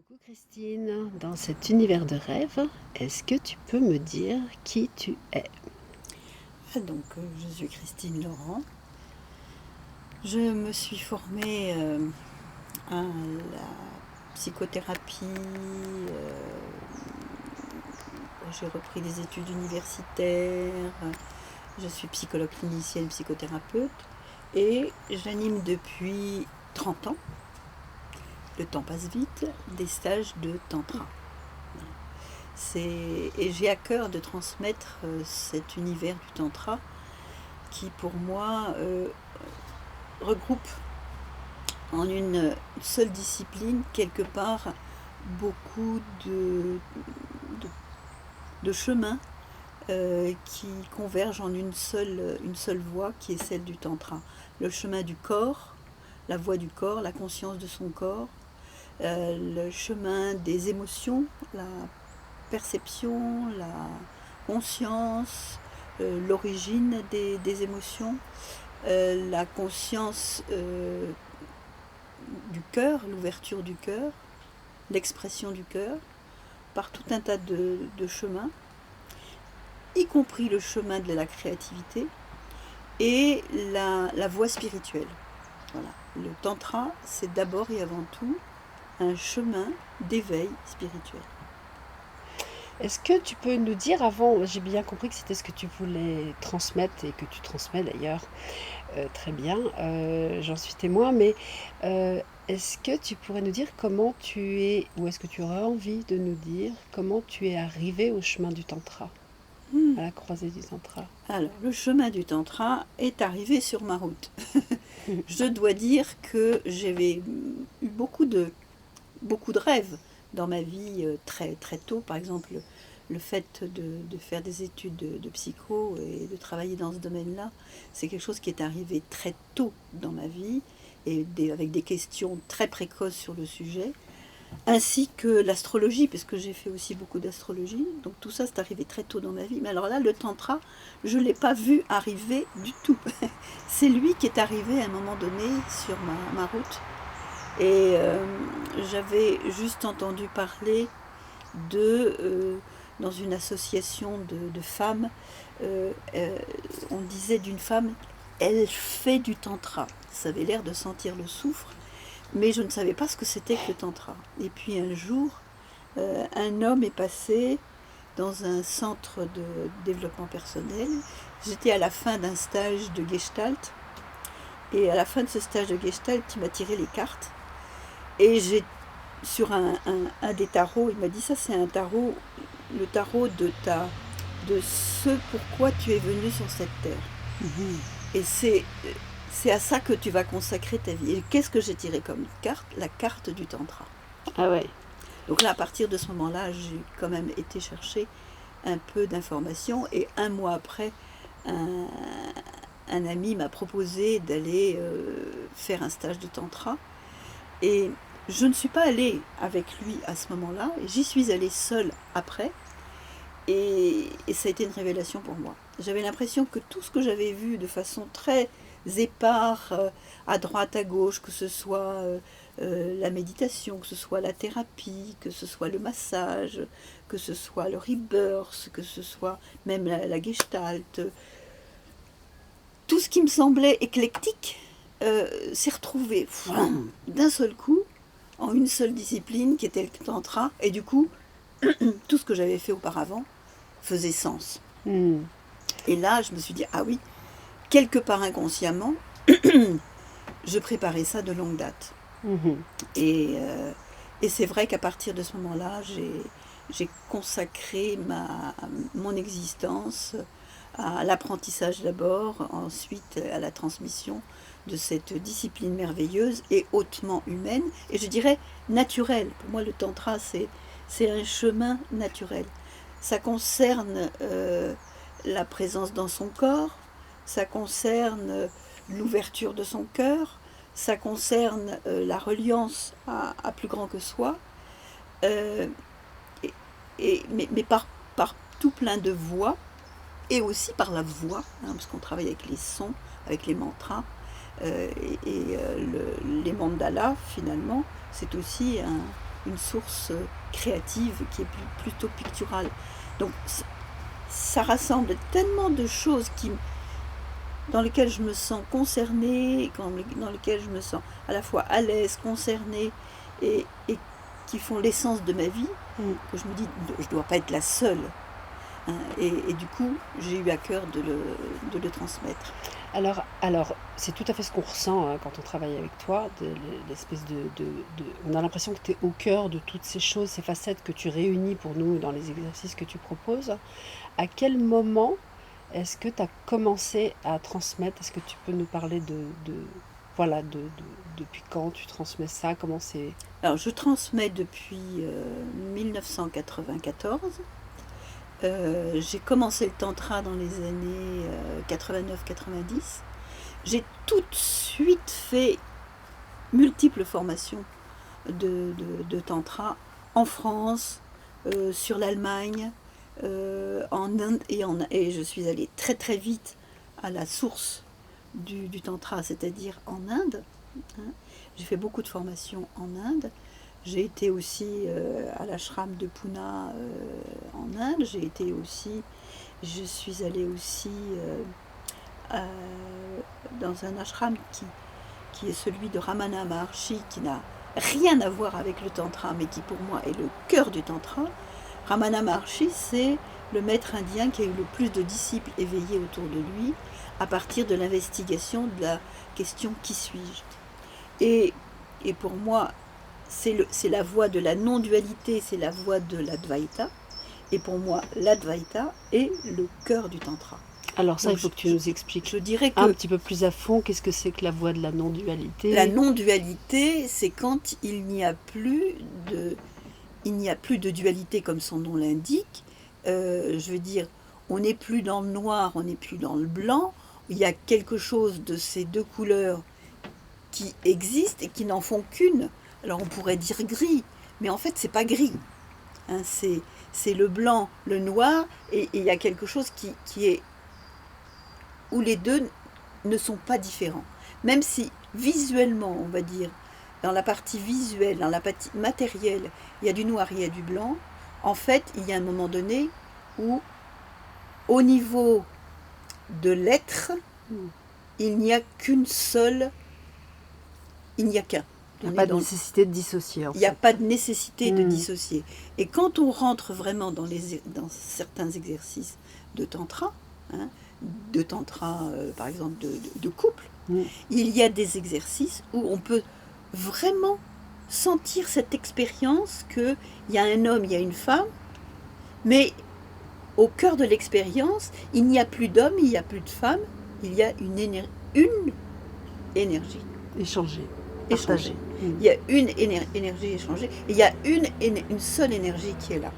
Coucou Christine, dans cet univers de rêve, est-ce que tu peux me dire qui tu es? Je suis Christine Laurent. Je me suis formée à la psychothérapie. J'ai repris des études universitaires. Je suis psychologue clinicienne, psychothérapeute. Et j'anime depuis 30 ans, le temps passe vite, des stages de tantra. Et j'ai à cœur de transmettre cet univers du tantra qui pour moi regroupe en une seule discipline quelque part beaucoup de chemins qui convergent en une seule voie qui est celle du tantra. Le chemin du corps, la voie du corps, la conscience de son corps, le chemin des émotions, la perception, la conscience, l'origine des émotions, la conscience du cœur, l'ouverture du cœur, l'expression du cœur, par tout un tas de chemins, y compris le chemin de la créativité et la voie spirituelle. Voilà. Le tantra, c'est d'abord et avant tout un chemin d'éveil spirituel. Est-ce que tu peux nous dire avant, j'ai bien compris que c'était ce que tu voulais transmettre et que tu transmets d'ailleurs très bien, j'en suis témoin, mais est-ce que tu pourrais nous dire comment tu es, ou est-ce que tu aurais envie de nous dire comment tu es arrivé au chemin du tantra, à la croisée du tantra? Alors, le chemin du tantra est arrivé sur ma route. Je dois dire que j'avais eu beaucoup de rêves dans ma vie très, très tôt. Par exemple, le fait de faire des études de psycho et de travailler dans ce domaine-là, c'est quelque chose qui est arrivé très tôt dans ma vie et avec des questions très précoces sur le sujet, ainsi que l'astrologie, puisque j'ai fait aussi beaucoup d'astrologie. Donc tout ça, c'est arrivé très tôt dans ma vie. Mais alors là, le tantra, je ne l'ai pas vu arriver du tout. C'est lui qui est arrivé à un moment donné sur ma route. Et j'avais juste entendu parler dans une association de femmes, on disait d'une femme, elle fait du tantra. Ça avait l'air de sentir le soufre, mais je ne savais pas ce que c'était que le tantra. Et puis un jour, un homme est passé dans un centre de développement personnel. J'étais à la fin d'un stage de Gestalt, et à la fin de ce stage de Gestalt, il m'a tiré les cartes. Et sur un des tarots, il m'a dit ça, c'est un tarot, le tarot de ce pourquoi tu es venu sur cette terre. Et c'est à ça que tu vas consacrer ta vie. Et qu'est-ce que j'ai tiré comme carte? La carte du tantra. Ah ouais. Donc là, à partir de ce moment-là, j'ai quand même été chercher un peu d'informations. Et un mois après, un ami m'a proposé d'aller faire un stage de tantra. Et je ne suis pas allée avec lui à ce moment-là, j'y suis allée seule après, et ça a été une révélation pour moi. J'avais l'impression que tout ce que j'avais vu de façon très épars, à droite, à gauche, que ce soit la méditation, que ce soit la thérapie, que ce soit le massage, que ce soit le rebirth, que ce soit même la gestalt, tout ce qui me semblait éclectique s'est retrouvé d'un seul coup en une seule discipline qui était le tantra, et du coup tout ce que j'avais fait auparavant faisait sens. Et là je me suis dit, ah oui, quelque part inconsciemment je préparais ça de longue date. Et c'est vrai qu'à partir de ce moment-là, j'ai consacré mon existence à l'apprentissage d'abord, ensuite à la transmission de cette discipline merveilleuse et hautement humaine, et je dirais naturelle. Pour moi, le tantra, c'est un chemin naturel. Ça concerne la présence dans son corps, ça concerne l'ouverture de son cœur, ça concerne la reliance à plus grand que soi, mais par tout plein de voix, et aussi par la voix, parce qu'on travaille avec les sons, avec les mantras, les mandalas, finalement, c'est aussi une source créative qui est plutôt picturale. Donc ça rassemble tellement de choses dans lesquelles je me sens concernée, dans lesquelles je me sens à la fois à l'aise, concernée, et qui font l'essence de ma vie, que je me dis, je ne dois pas être la seule. Hein, et du coup, j'ai eu à cœur de le transmettre. Alors, c'est tout à fait ce qu'on ressent quand on travaille avec toi, l'espèce on a l'impression que tu es au cœur de toutes ces choses, ces facettes que tu réunis pour nous dans les exercices que tu proposes. À quel moment est-ce que tu as commencé à transmettre? Est-ce que tu peux nous parler voilà, depuis quand tu transmets ça? Comment c'est? Alors, je transmets depuis 1994. J'ai commencé le tantra dans les années 89-90. J'ai tout de suite fait multiples formations de tantra en France, sur l'Allemagne, en Inde, et je suis allée très très vite à la source du tantra, c'est-à-dire en Inde. Hein. J'ai fait beaucoup de formations en Inde. J'ai été aussi à l'ashram de Pune en Inde. Je suis allée aussi dans un ashram qui est celui de Ramana Maharshi, qui n'a rien à voir avec le tantra, mais qui pour moi est le cœur du tantra. Ramana Maharshi, c'est le maître indien qui a eu le plus de disciples éveillés autour de lui à partir de l'investigation de la question « Qui suis-je » et pour moi, c'est la voie de la non-dualité, c'est la voie de l'Advaita. Et pour moi, l'Advaita est le cœur du tantra. Alors ça, donc, il faut que tu nous expliques je dirais un petit peu plus à fond, qu'est-ce que c'est que la voie de la non-dualité? La non-dualité, c'est quand il n'y a plus de dualité comme son nom l'indique. Je veux dire, on n'est plus dans le noir, on n'est plus dans le blanc. Il y a quelque chose de ces deux couleurs qui existent et qui n'en font qu'une. Alors on pourrait dire gris, mais en fait c'est pas gris. Hein, c'est le blanc, le noir, et il y a quelque chose qui est où les deux ne sont pas différents. Même si visuellement, on va dire, dans la partie visuelle, dans la partie matérielle, il y a du noir, il y a du blanc, en fait il y a un moment donné où au niveau de l'être, il n'y a qu'une seule, il n'y a qu'un. Il n'y a pas de nécessité de dissocier. Il n'y a pas de nécessité de dissocier. Et quand on rentre vraiment dans certains exercices de tantra, hein, par exemple de couple, il y a des exercices où on peut vraiment sentir cette expérience qu'il y a un homme, il y a une femme, mais au cœur de l'expérience, il n'y a plus d'homme, il n'y a plus de femme, il y a une énergie. Échangée. Il y a une énergie échangée, et il y a une seule énergie qui est là.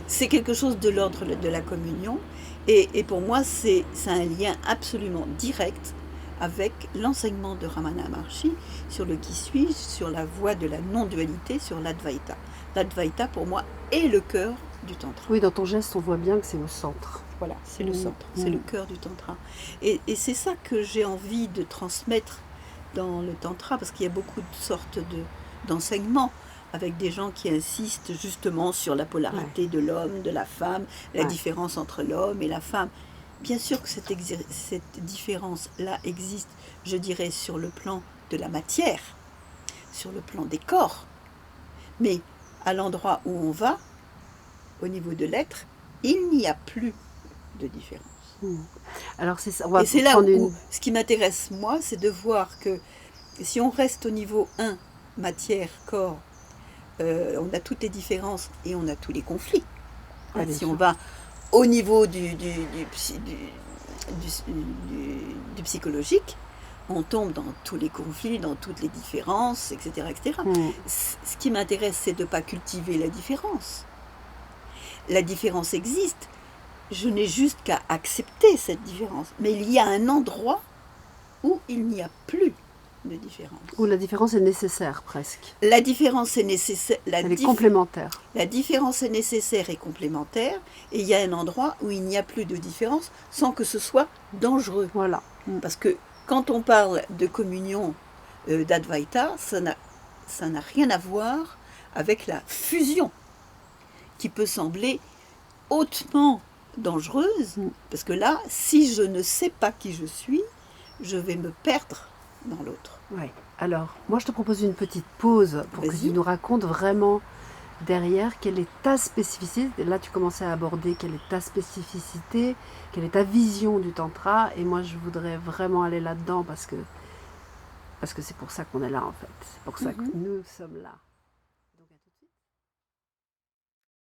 C'est quelque chose de l'ordre de la communion, et pour moi c'est un lien absolument direct avec l'enseignement de Ramana Maharshi sur le qui suis-je, sur la voie de la non-dualité, sur l'Advaita. L'Advaita pour moi est le cœur du tantra. Oui, dans ton geste on voit bien que c'est au centre. Voilà, c'est le centre, c'est le cœur du tantra. Et c'est ça que j'ai envie de transmettre dans le tantra, parce qu'il y a beaucoup de sortes d'enseignements avec des gens qui insistent justement sur la polarité de l'homme, de la femme, la différence entre l'homme et la femme. Bien sûr que cette différence-là existe, je dirais, sur le plan de la matière, sur le plan des corps. Mais à l'endroit où on va, au niveau de l'être, il n'y a plus de différence. Alors c'est ça. Et c'est là où ce qui m'intéresse, moi, c'est de voir que si on reste au niveau 1, matière, corps, on a toutes les différences et on a tous les conflits. Si on va au niveau du psychologique, on tombe dans tous les conflits, dans toutes les différences, etc. etc. Ce qui m'intéresse, c'est de ne pas cultiver la différence. La différence existe. Je n'ai juste qu'à accepter cette différence. Mais il y a un endroit où il n'y a plus de différence. Où la différence est nécessaire, presque. La différence est nécessaire. Elle est complémentaire. La différence est nécessaire et complémentaire. Et il y a un endroit où il n'y a plus de différence sans que ce soit dangereux. Voilà. Parce que quand on parle de communion d'Advaita, ça n'a rien à voir avec la fusion, qui peut sembler hautement dangereuse, parce que là, si je ne sais pas qui je suis, je vais me perdre dans l'autre. Ouais. Alors, moi je te propose une petite pause pour que tu nous racontes vraiment derrière quelle est ta spécificité. Là, tu commençais à aborder quelle est ta spécificité, quelle est ta vision du tantra, et moi je voudrais vraiment aller là-dedans parce que c'est pour ça qu'on est là en fait. C'est pour ça que nous sommes là.